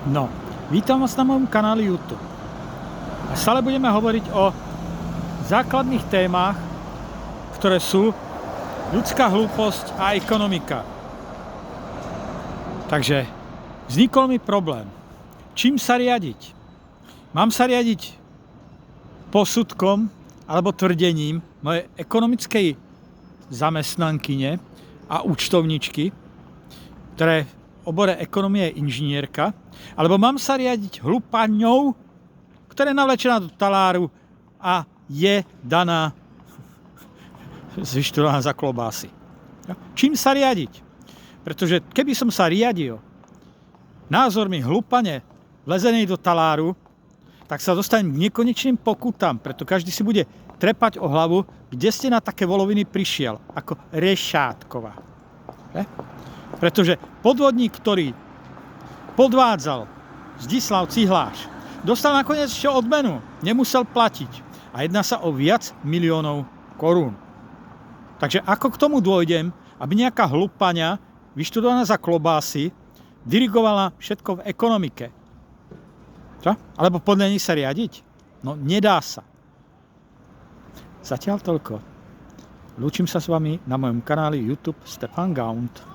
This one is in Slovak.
No, vítam vás na mojom kanáli YouTube. A stále budeme hovoriť o základných témach, ktoré sú ľudská hlúposť a ekonomika. Takže vznikol mi problém. Čím sa riadiť? Mám sa riadiť posudkom alebo tvrdením mojej ekonomickej zamestnankyne a účtovničky, ktoré v obore ekonomie je inžinierka, alebo mám sa riadiť hlupaňou, ktorá je navlečená do taláru a je daná vyštudovaná za klobásy. Čím sa riadiť? Pretože keby som sa riadil názormi hlupane vlezenej do taláru, tak sa dostanem k nekonečným pokutám, preto každý si bude trepať o hlavu, kde ste na také voloviny prišiel, ako Rešátkova. Pretože podvodník, ktorý podvádzal Zdislav Cihláš, dostal nakoniec ešte odmenu, nemusel platiť. A jedná sa o viac miliónov korún. Takže ako k tomu dôjdem, aby nejaká hlupaňa, vyštudovaná za klobásy, dirigovala všetko v ekonomike? Čo? Alebo podľa nej sa riadiť? No, nedá sa. Zatiaľ toľko. Lúčim sa s vami na mojom kanáli YouTube Stefan Gaunt.